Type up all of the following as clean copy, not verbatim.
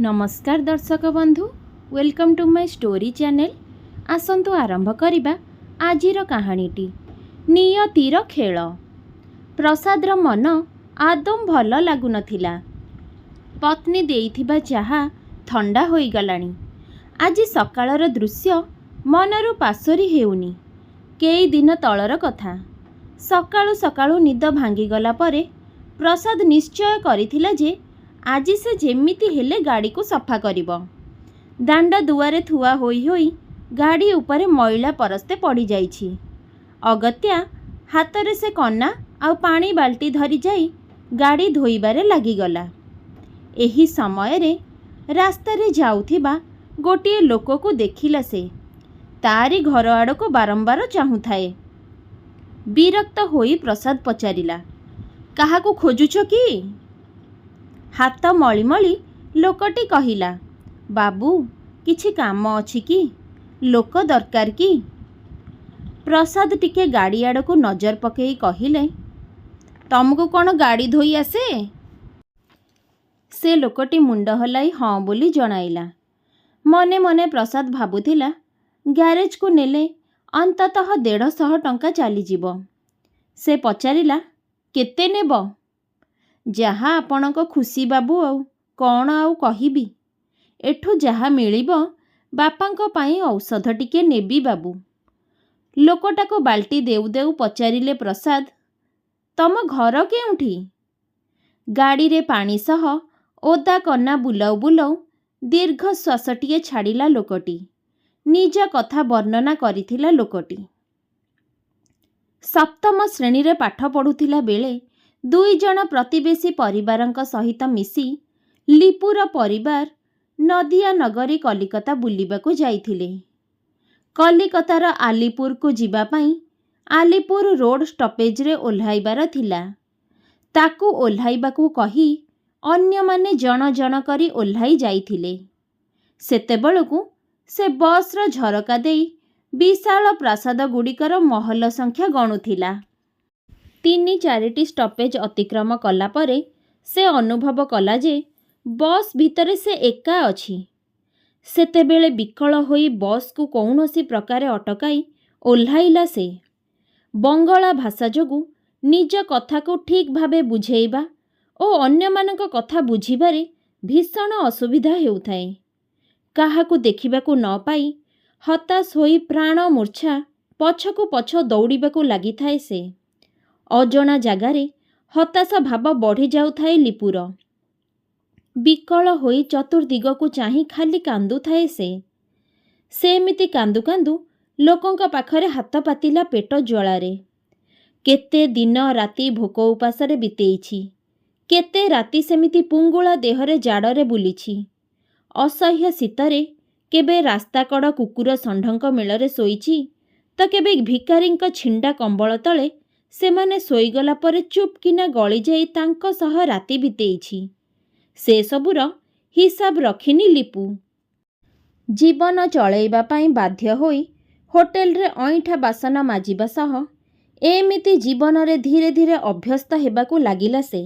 नमस्कार दर्शक बंधु, welcome to my story channel. आसंतु आरंभ करिबा आजिर कहानीटी नियतिर खेल। प्रसादर मन आदम भल लागु नथिला। पत्नी देइथिबा चाहा ठंडा होई गलानी। आजि सकाळर दृश्य मनरु पासोरी हेउनी। केई दिन तळर कथा। सकाळु सकाळु निद भांगी गला परे प्रसाद निश्चय करिथिला जे आजि से जेमिति हेले गाड़ी को सफा करिबो। दांडा दुआरे थुआ होई होई गाड़ी उपरे मैला परस्ते पड़ी जाइछि। अगत्या हातरे से कन्ना आ पानी बाल्टी धरी जाई गाड़ी धोइबारे लागिगला। एही समय रे रास्ता रे जाउथिबा गोटिए लोक को देखिला। से तारी घर आड़ को बारंबार चाहुथाए। विरक्त होई प्रसाद पचारिला, काहाकू खोजुछ कि? हाथ मली मली लोकटी कहिला, बाबू किछि काम अछि कि? लोक दरकार कि? प्रसाद टिके गाड़ी आड़ को नजर पकई कहिले, तमको कौन गाड़ी धोई आसे? से लोकटी मुंड हलाई हाँ बोली जणाइला। मने मने प्रसाद भाबुथिला, ग्यारेज को नेले अंततः 150 टंका चलीजिब। से पचारिला, केते नेब? जहा आपणको खुशी बाबू, आउ कौन आउ कहिबी। एठू जहा मिलिबो बापांको पाई औषध टिके नेबी बाबू। लोकटा को बाल्टी देउ देउ पचारिले प्रसाद, तम घर केउठी? गाड़ी रे पानी सह ओदा कन्ना बुलाउ बुलाउ दीर्घ श्वासटिए छाड़िला लोकटी। निज कथा वर्णना करिथिला लोकटी। सप्तम श्रेणी रे पाठ पढ़ुथिला बेले 2 जण प्रतिवेशी परिवारंक सहित मिसी लिपुर परिवार नदिया नगरी कलिकता बुलिबाकू जाइथिले। कलिकतार आलीपुर को जिबा पई आलीपुर रोड स्टॉपेज रे ओल्हाइबार थिला। ताकू ओल्हाइबाकू कही अन्य माने जण जण करी ओल्हाई जाइथिले। सेतेबेलकू से बस रो झरका देई विशाल प्रासाद गुड़िकर महल संख्या गणुथिला। 3-4टी स्टॉपेज अतिक्रम कला परे से अनुभव कला जे बस भितरे से एका अछि। सेतेबेले विकल होई बस को कौनसी प्रकारे अटकाई ओल्हाइला। से बंगला भाषा जोगु निज कथा को ठीक भावे बुझेइबा ओ अन्य मानक कथा बुझिबारे भीषण असुविधा हेउथाए। काहाकू देखिबाकू न पाई हताश होई प्राण मूर्छा पछकू पछ दौड़िबाकू लागिथाए। से अजणा जागारे हताशा भाव बढ़ी जाउथाए। लिपुर विकल होई चतुर्दिग को चाही खाली कांदुथाए। से एमिति कांदु कांदु लोकंका पाखरे हाथ पातिला पेट ज्वालारे। केते दिन राति भोक उपासरे बितेइछि। केते राति सेमिति पुंगुळा देहरे जाड़रे बुलिछि। असह्य शीतरे केबे रास्ता कड़ कुकुर षंढंक मेलरे शोइछि, तो केबे भिकारींक छिंडा कंबल तले सेमाने शोइगला परे चुप किना गली जाई तांको सह राति बितेइछि। से सबुर हिसाब रखिनी लिपु। जीवन चलैबा पाई बाध्य होई होटेल रे अइठा बासन माजिबा सह एमिति जीवन रे धीरे धीरे अभ्यस्त हेबाकू लागिला। से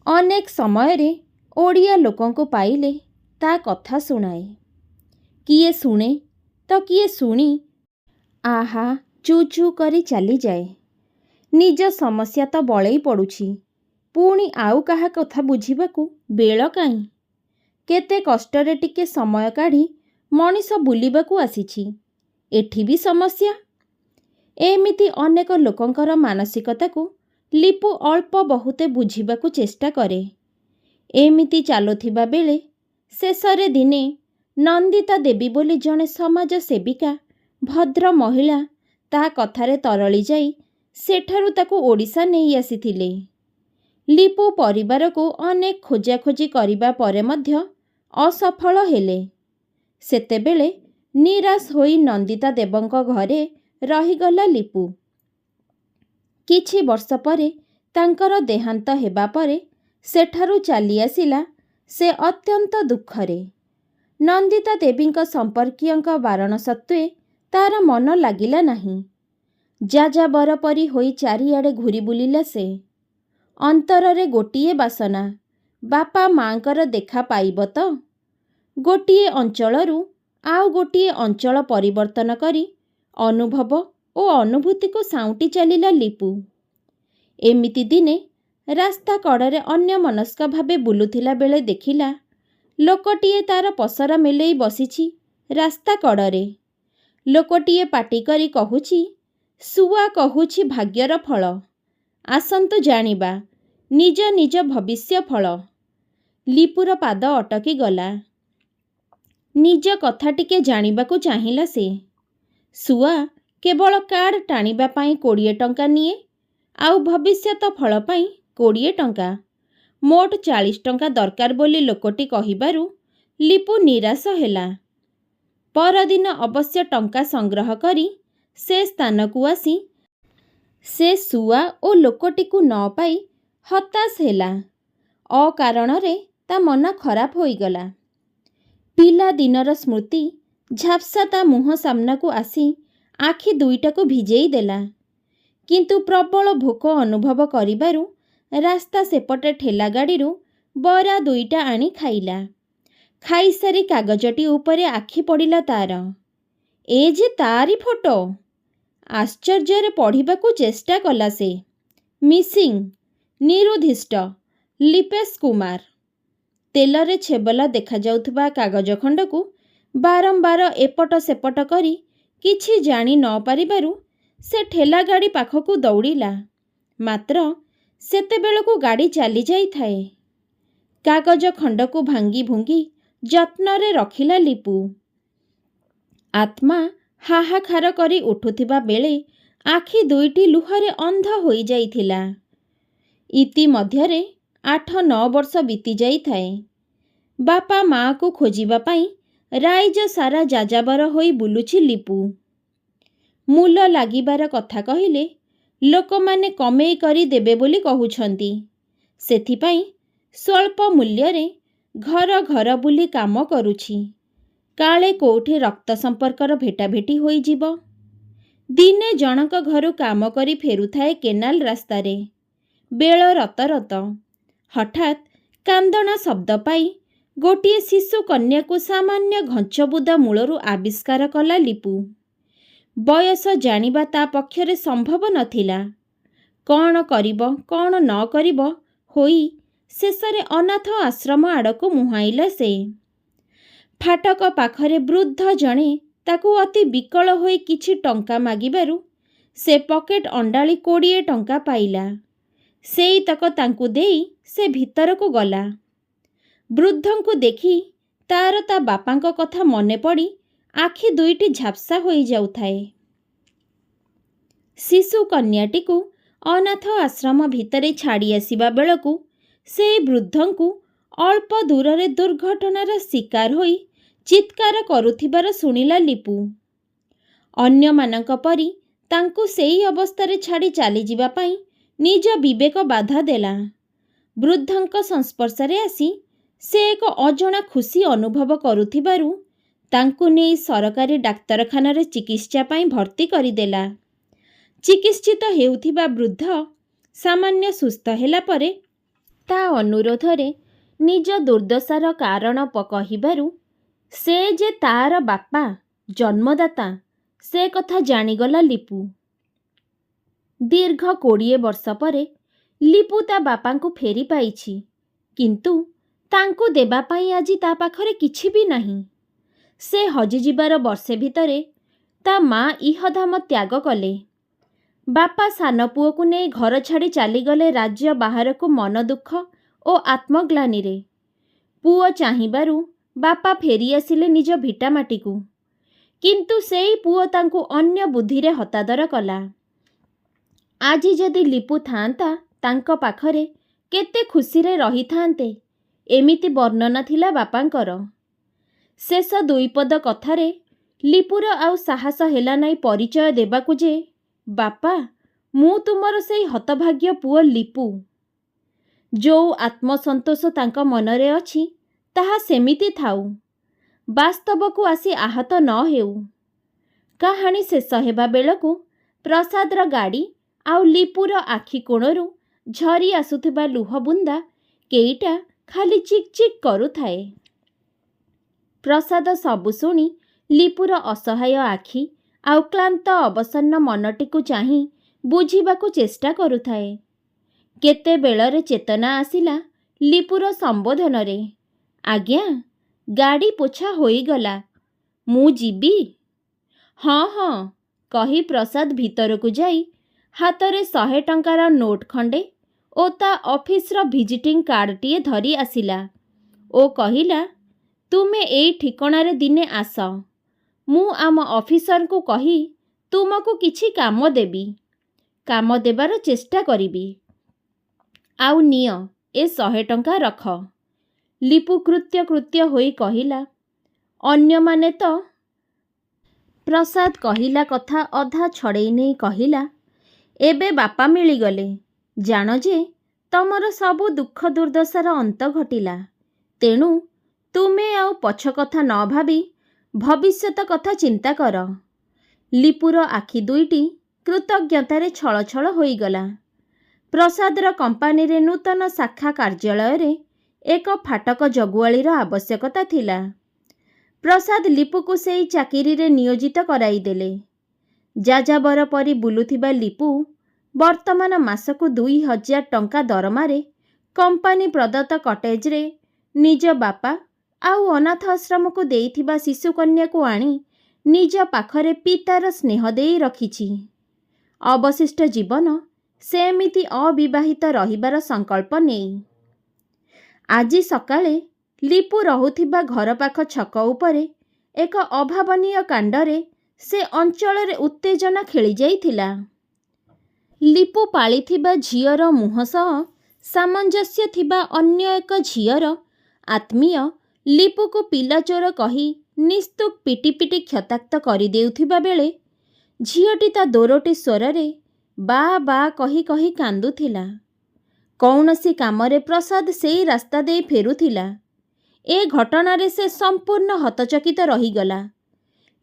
अनेक समय रे ओडिया लोकन को पाइले ता कथा सुनाए। किए सुने तो किए शुणी आहा चू चू करी चली जाए। निज समस्या तो बड़ई पड़ुछि, पुणी आउ कहा कथा बुझिबाकू बेल काई। केते कष्टरे टिके समय काढ़ी मनीष बुलिबाकू आसिछि, एठी भी समस्या। एमिति अनेक लोकंकर मानसिकताकू लिपु अल्प बहुते बुझिबाकू चेष्टा करे। एमिति चालुथिबा बेले शेषरे दिने नंदिता देवी बोली जणे समाज सेविका भद्र महिला ता कथारे तरली जाई सेठारु ताकू ओडिशा नहीं आसीथिले। लिपु परिवार को अनेक खोजाखोजी करिबा परे मध्य असफल हेले। सेतेबेले निराश होई नंदिता देवंक घरे रहीगला लिपु। किछि वर्ष परे तांकर देहांत हेबा परे सेठारु चाली आसिला से अत्यंत दुखरे। नंदिता देवींक संपर्कीयंक बारण सत्वे तार मन लागिला नाही। जाजाबर परी होई चारिआडे घूरी बुलिला। से अंतରରେ गोटिए बासना, ବାପା ମାଙ୍କର ଦେଖା ପାଇବ ତ? ଗୋଟିଏ ଅଞ୍ଚଳରୁ ଆଉ ଗୋଟିଏ ଅଞ୍ଚଳ ପରିବର୍ତ୍ତନ କରି ଅନୁଭବ ଓ ଅନୁଭୂତିକୁ ସାଉଁଟି ଚାଲିଲା ଲିପୁ। ଏମିତି ଦିନେ ରାସ୍ତା କଡ଼ରେ ଅନ୍ୟମନସ୍କ ଭାବେ ବୁଲୁଥିଲା ବେଳେ ଦେଖିଲା ଲୋକଟିଏ ତାର ପସରା ମେଲେଇ ବସିଛି ରାସ୍ତା କଡ଼ରେ। ଲୋକଟିଏ ପାଟି କରି କହୁଛି, ଶୁଆ କହୁଛି ଭାଗ୍ୟର ଫଳ, ଆସନ୍ତୁ ଜାଣିବା ନିଜ ନିଜ ଭବିଷ୍ୟ ଫଳ। ଲିପୁର ପାଦ ଅଟକି ଗଲା। ନିଜ କଥା ଟିକେ ଜାଣିବାକୁ ଚାହିଁଲା ସେ। ଶୁଆ କେବଳ କାର୍ଡ଼ ଟାଣିବା ପାଇଁ 20 ଟଙ୍କା ନିଏ, ଆଉ ଭବିଷ୍ୟତ ଫଳ ପାଇଁ 20 ଟଙ୍କା। ମୋଟ 40 ଟଙ୍କା ଦରକାର ବୋଲି ଲୋକଟି କହିବାରୁ ଲିପୁ ନିରାଶ ହେଲା। ପରଦିନ ଅବଶ୍ୟ ଟଙ୍କା ସଂଗ୍ରହ କରି ସେ ସ୍ଥାନକୁ ଆସି ସେ ଶୁଆ ଓ ଲୋକଟିକୁ ନ ପାଇ ହତାଶ ହେଲା। ଅକାରଣରେ ତା ମନ ଖରାପ ହୋଇଗଲା। ପିଲାଦିନର ସ୍ମୃତି ଝାପ୍ସା ତା ମୁହଁ ସାମ୍ନାକୁ ଆସି ଆଖି ଦୁଇଟାକୁ ଭିଜେଇ ଦେଲା। କିନ୍ତୁ ପ୍ରବଳ ଭୋକ ଅନୁଭବ କରିବାରୁ ରାସ୍ତା ସେପଟେ ଠେଲା ଗାଡ଼ିରୁ ବରା 2ଟା ଆଣି ଖାଇଲା। ଖାଇସାରି କାଗଜଟି ଉପରେ ଆଖି ପଡ଼ିଲା ତାର। ଏ ଯେ ତାରି ଫଟୋ। ଆଶ୍ଚର୍ଯ୍ୟରେ ପଢ଼ିବାକୁ ଚେଷ୍ଟା କଲା ସେ। ମିସିଂ, ନିରୁଦ୍ଦିଷ୍ଟ, ଲିପେଶ କୁମାର। ତେଲରେ ଛେବଲା ଦେଖାଯାଉଥିବା କାଗଜ ଖଣ୍ଡକୁ ବାରମ୍ବାର ଏପଟ ସେପଟ କରି କିଛି ଜାଣି ନ ପାରିବାରୁ ସେ ଠେଲା ଗାଡ଼ି ପାଖକୁ ଦୌଡ଼ିଲା। ମାତ୍ର ସେତେବେଳକୁ ଗାଡ଼ି ଚାଲି ଯାଇଥାଏ। କାଗଜ ଖଣ୍ଡକୁ ଭାଙ୍ଗି ଭୁଙ୍ଗି ଯତ୍ନରେ ରଖିଲା ଲିପୁ। ଆତ୍ମା ହାହାକାର କରି ଉଠୁଥିବା ବେଳେ ଆଖି ଦୁଇଟି ଲୁହରେ ଅନ୍ଧ ହୋଇଯାଇଥିଲା। ଇତିମଧ୍ୟରେ 8-9 ବର୍ଷ ବିତି ଯାଇଥାଏ। ବାପା ମାଆକୁ ଖୋଜିବା ପାଇଁ ରାଇଜ ସାରା ଯାଯାବର ହୋଇ ବୁଲୁଛି ଲିପୁ। ମୂଲ ଲାଗିବାର କଥା କହିଲେ ଲୋକମାନେ କମେଇ କରି ଦେବେ ବୋଲି କହୁଛନ୍ତି। ସେଥିପାଇଁ ସ୍ୱଳ୍ପ ମୂଲ୍ୟରେ ଘର ଘର ବୁଲି କାମ କରୁଛି। କାଳେ କୋଉଠି ରକ୍ତ ସମ୍ପର୍କର ଭେଟାଭେଟି ହୋଇଯିବ। ଦିନେ ଜଣକ ଘରୁ କାମ କରି ଫେରୁଥାଏ କେନାଲ ରାସ୍ତାରେ। ବେଳ ରତ। ହଠାତ୍ କାନ୍ଦଣା ଶବ୍ଦ ପାଇ ଗୋଟିଏ ଶିଶୁ କନ୍ୟାକୁ ସାମାନ୍ୟ ଘଞ୍ଚବୁଦା ମୂଳରୁ ଆବିଷ୍କାର କଲା ଲିପୁ। ବୟସ ଜାଣିବା ତା ପକ୍ଷରେ ସମ୍ଭବ ନଥିଲା। କ'ଣ କରିବ କ'ଣ ନ କରିବ ହୋଇ ଶେଷରେ ଅନାଥ ଆଶ୍ରମ ଆଡ଼କୁ ମୁହାଁଇଲା ସେ। ଫାଟକ ପାଖରେ ବୃଦ୍ଧ ଜଣେ ତାକୁ ଅତି ବିକଳ ହୋଇ କିଛି ଟଙ୍କା ମାଗିବାରୁ ସେ ପକେଟ ଅଣ୍ଡାଳି 20 ଟଙ୍କା ପାଇଲା। ସେଇତକ ତାଙ୍କୁ ଦେଇ ସେ ଭିତରକୁ ଗଲା। ବୃଦ୍ଧଙ୍କୁ ଦେଖି ତାର ତା ବାପାଙ୍କ କଥା ମନେ ପଡ଼ି ଆଖି ଦୁଇଟି ଝାପ୍ସା ହୋଇଯାଉଥାଏ। ଶିଶୁ କନ୍ୟାଟିକୁ ଅନାଥ ଆଶ୍ରମ ଭିତରେ ଛାଡ଼ି ଆସିବା ବେଳକୁ ସେଇ ବୃଦ୍ଧଙ୍କୁ ଅଳ୍ପ ଦୂରରେ ଦୁର୍ଘଟଣାର ଶିକାର ହୋଇ ଚିତ୍କାର କରୁଥିବାର ଶୁଣିଲା ଲିପୁ। ଅନ୍ୟମାନଙ୍କ ପରି ତାଙ୍କୁ ସେଇ ଅବସ୍ଥାରେ ଛାଡ଼ି ଚାଲିଯିବା ପାଇଁ ନିଜ ବିବେକ ବାଧା ଦେଲା। ବୃଦ୍ଧଙ୍କ ସଂସ୍ପର୍ଶରେ ଆସି ସେ ଏକ ଅଜଣା ଖୁସି ଅନୁଭବ କରୁଥିବାରୁ ତାଙ୍କୁ ନେଇ ସରକାରୀ ଡାକ୍ତରଖାନାରେ ଚିକିତ୍ସା ପାଇଁ ଭର୍ତ୍ତି କରିଦେଲା। ଚିକିତ୍ସିତ ହେଉଥିବା ବୃଦ୍ଧ ସାମାନ୍ୟ ସୁସ୍ଥ ହେଲା ପରେ ତା ଅନୁରୋଧରେ ନିଜ ଦୁର୍ଦ୍ଦଶାର କାରଣ କହିବାରୁ ସେ ଯେ ତାର ବାପା, ଜନ୍ମଦାତା, ସେ କଥା ଜାଣିଗଲା ଲିପୁ। ଦୀର୍ଘ 20 ବର୍ଷ ପରେ ଲିପୁ ତା ବାପାଙ୍କୁ ଫେରି ପାଇଛି। କିନ୍ତୁ ତାଙ୍କୁ ଦେବା ପାଇଁ ଆଜି ତା ପାଖରେ କିଛି ବି ନାହିଁ। ସେ ହଜିଯିବାର ବର୍ଷେ ଭିତରେ ତା ମା ଇହଧାମ ତ୍ୟାଗ କଲେ। ବାପା ସାନ ପୁଅକୁ ନେଇ ଘର ଛାଡ଼ି ଚାଲିଗଲେ ରାଜ୍ୟ ବାହାରକୁ ମନ ଦୁଃଖ ଓ ଆତ୍ମଗ୍ଲାନିରେ। ପୁଅ ଚାହିଁବାରୁ ବାପା ଫେରିଆସିଲେ ନିଜ ଭିଟାମାଟିକୁ। କିନ୍ତୁ ସେଇ ପୁଅ ତାଙ୍କୁ ଅନ୍ୟ ବୁଦ୍ଧିରେ ହତାଦର କଲା। ଆଜି ଯଦି ଲିପୁ ଥାଆନ୍ତା ତାଙ୍କ ପାଖରେ କେତେ ଖୁସିରେ ରହିଥାନ୍ତେ, ଏମିତି ବର୍ଣ୍ଣନା ଥିଲା ବାପାଙ୍କର। ଶେଷ 2 ପଦ କଥାରେ ଲିପୁର ଆଉ ସାହସ ହେଲା ନାହିଁ ପରିଚୟ ଦେବାକୁ ଯେ, ବାପା, ମୁଁ ତୁମର ସେଇ ହତଭାଗ୍ୟ ପୁଅ ଲିପୁ। ଯୋଉ ଆତ୍ମସନ୍ତୋଷ ତାଙ୍କ ମନରେ ଅଛି ତାହା ସେମିତି ଥାଉ, ବାସ୍ତବକୁ ଆସି ଆହତ ନ ହେଉ। କାହାଣୀ ଶେଷ ହେବା ବେଳକୁ ପ୍ରସାଦର ଗାଡ଼ି ଆଉ ଲିପୁର ଆଖି କୋଣରୁ ଝରି ଆସୁଥିବା ଲୁହ ବୁନ୍ଦା କେଇଟା ଖାଲି ଚିକ୍ ଚିକ୍ କରୁଥାଏ। ପ୍ରସାଦ ସବୁ ଶୁଣି ଲିପୁର ଅସହାୟ ଆଖି ଆଉ କ୍ଳାନ୍ତ ଅବସନ୍ନ ମନଟିକୁ ଚାହିଁ ବୁଝିବାକୁ ଚେଷ୍ଟା କରୁଥାଏ। କେତେବେଳରେ ଚେତନା ଆସିଲା ଲିପୁର ସମ୍ବୋଧନରେ। ଆଜ୍ଞା, ଗାଡ଼ି ପୋଛା ହୋଇଗଲା, ମୁଁ ଯିବି? ହଁ ହଁ କହି ପ୍ରସାଦ ଭିତରକୁ ଯାଇ ହାତରେ 100 ଟଙ୍କାର ନୋଟ୍ ଖଣ୍ଡେ ଓ ତା ଅଫିସର ଭିଜିଟିଂ କାର୍ଡ଼ଟିଏ ଧରି ଆସିଲା ଓ କହିଲା, ତୁମେ ଏଇ ଠିକଣାରେ ଦିନେ ଆସ, ମୁଁ ଆମ ଅଫିସରଙ୍କୁ କହି ତୁମକୁ କିଛି କାମ ଦେବି, କାମ ଦେବାର ଚେଷ୍ଟା କରିବି। ଆଉ ନିଅ ଏ 100 ଟଙ୍କା ରଖ। ଲିପୁ କୃତ୍ୟ ହୋଇ କହିଲା, ଅନ୍ୟମାନେ ତ। ପ୍ରସାଦ କହିଲା କଥା ଅଧା ଛଡ଼େଇ ନେଇ କହିଲା, ଏବେ ବାପା ମିଳିଗଲେ, ଜାଣ ଯେ ତମର ସବୁ ଦୁଃଖ ଦୁର୍ଦ୍ଦଶାର ଅନ୍ତ ଘଟିଲା। ତେଣୁ ତୁମେ ଆଉ ପଛ କଥା ନ ଭାବି ଭବିଷ୍ୟତ କଥା ଚିନ୍ତା କର। ଲିପୁର ଆଖି ଦୁଇଟି କୃତଜ୍ଞତାରେ ଛଳଛଳ ହୋଇଗଲା। ପ୍ରସାଦର କମ୍ପାନୀରେ ନୂତନ ଶାଖା କାର୍ଯ୍ୟାଳୟରେ ଏକ ଫାଟକ ଜଗୁଆଳୀର ଆବଶ୍ୟକତା ଥିଲା। ପ୍ରସାଦ ଲିପୁକୁ ସେଇ ଚାକିରିରେ ନିୟୋଜିତ କରାଇଦେଲେ। ଯାଯାବର ପରି ବୁଲୁଥିବା ଲିପୁ ବର୍ତ୍ତମାନ ମାସକୁ 2000 ଟଙ୍କା ଦରମାରେ କମ୍ପାନୀ ପ୍ରଦତ୍ତ କଟେଜରେ ନିଜ ବାପା ଆଉ ଅନାଥ ଆଶ୍ରମକୁ ଦେଇଥିବା ଶିଶୁକନ୍ୟାକୁ ଆଣି ନିଜ ପାଖରେ ପିତାର ସ୍ନେହ ଦେଇ ରଖିଛି। ଅବଶିଷ୍ଟ ଜୀବନ ସେମିତି ଅବିବାହିତ ରହିବାର ସଂକଳ୍ପ ନେଇ। ଆଜି ସକାଳେ ଲିପୁ ରହୁଥିବା ଘର ପାଖ ଛକ ଉପରେ ଏକ ଅଭାବନୀୟ କାଣ୍ଡରେ ସେ ଅଞ୍ଚଳରେ ଉତ୍ତେଜନା ଖେଳିଯାଇଥିଲା। ଲିପୁ ପାଳିଥିବା ଝିଅର ମୁହଁ ସହ ସାମଞ୍ଜସ୍ୟ ଥିବା ଅନ୍ୟ ଏକ ଝିଅର ଆତ୍ମୀୟ ଲିପୁକୁ ପିଲାଚୋର କହି ନିସ୍ତୁକ ପିଟି ପିଟି କ୍ଷତାକ୍ତ କରିଦେଉଥିବା ବେଳେ ଝିଅଟି ତା ଦୋରଟି ସ୍ୱରରେ ବା ବା କହି କହି କାନ୍ଦୁଥିଲା। କୌଣସି କାମରେ ପ୍ରସାଦ ସେଇ ରାସ୍ତା ଦେଇ ଫେରୁଥିଲା। ଏ ଘଟଣାରେ ସେ ସମ୍ପୂର୍ଣ୍ଣ ହତଚକିତ ରହିଗଲା।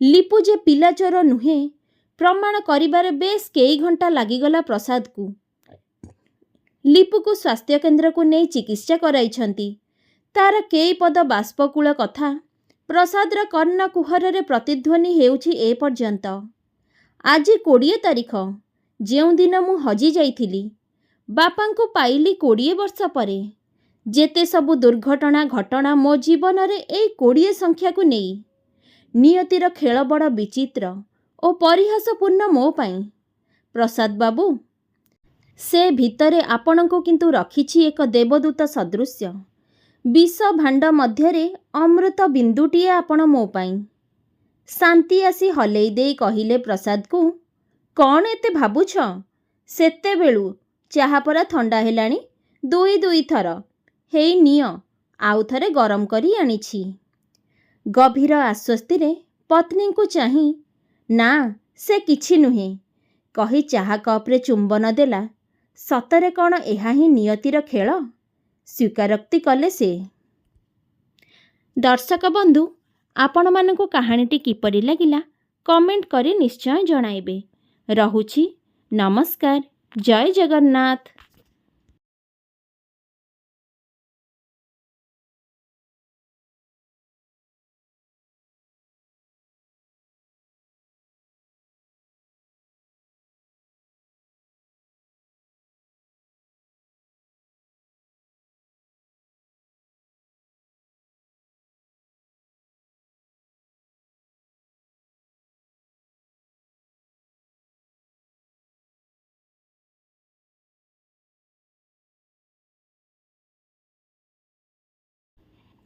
ଲିପୁ ଯେ ପିଲାଚୋର ନୁହେଁ ପ୍ରମାଣ କରିବାରେ ବେଶ୍ କେଇ ଘଣ୍ଟା ଲାଗିଗଲା ପ୍ରସାଦକୁ। ଲିପୁକୁ ସ୍ୱାସ୍ଥ୍ୟକେନ୍ଦ୍ରକୁ ନେଇ ଚିକିତ୍ସା କରାଇଛନ୍ତି। ତାର କେଇପଦ ବାଷ୍ପକୁଳ କଥା ପ୍ରସାଦର କର୍ଣ୍ଣକୁହରରେ ପ୍ରତିଧ୍ୱନି ହେଉଛି ଏ ପର୍ଯ୍ୟନ୍ତ। ଆଜି 20 ତାରିଖ, ଯେଉଁଦିନ ମୁଁ ହଜି ଯାଇଥିଲି। ବାପାଙ୍କୁ ପାଇଲି 20 ବର୍ଷ ପରେ। ଯେତେ ସବୁ ଦୁର୍ଘଟଣା ଘଟଣା ମୋ ଜୀବନରେ ଏଇ 20 ସଂଖ୍ୟାକୁ ନେଇ। ନିୟତିର ଖେଳ ବଡ଼ ବିଚିତ୍ର ଓ ପରିହାସପୂର୍ଣ୍ଣ ମୋ ପାଇଁ। ପ୍ରସାଦ ବାବୁ, ସେ ଭିତରେ ଆପଣଙ୍କୁ କିନ୍ତୁ ରଖିଛି ଏକ ଦେବଦୂତ ସଦୃଶ୍ୟ। ବିଷ ଭାଣ୍ଡ ମଧ୍ୟରେ ଅମୃତ ବିନ୍ଦୁଟିଏ ଆପଣ ମୋ ପାଇଁ। ଶାନ୍ତି ଆସି ହଲେଇ ଦେଇ କହିଲେ ପ୍ରସାଦକୁ, କ'ଣ ଏତେ ଭାବୁଛ? ସେତେବେଳୁ ଚାହା ପରା ଥଣ୍ଡା ହେଲାଣି 2 ଥର। ହେଇ ନିଅ, ଆଉ ଥରେ ଗରମ କରି ଆଣିଛି। ଗଭୀର ଆଶ୍ୱସ୍ତିରେ ପତ୍ନୀଙ୍କୁ ଚାହିଁ, ନା ସେ କିଛି ନୁହେଁ କହି ଚାହା କପ୍ରେ ଚୁମ୍ବନ ଦେଲା। ସତରେ କ'ଣ ଏହା ହିଁ ନିୟତିର ଖେଳ? ସ୍ୱୀକାରୋକ୍ତି କଲେ ସେ। ଦର୍ଶକ ବନ୍ଧୁ, ଆପଣମାନଙ୍କୁ କାହାଣୀଟି କିପରି ଲାଗିଲା କମେଣ୍ଟ କରି ନିଶ୍ଚୟ ଜଣାଇବେ। ରହୁଛି, ନମସ୍କାର, ଜୟ ଜଗନ୍ନାଥ।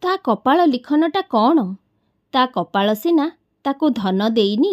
ତା କପାଳ ଲିଖନଟା କ'ଣ? ତା କପାଳ ସିନା ତାକୁ ଧନ ଦେଇନି।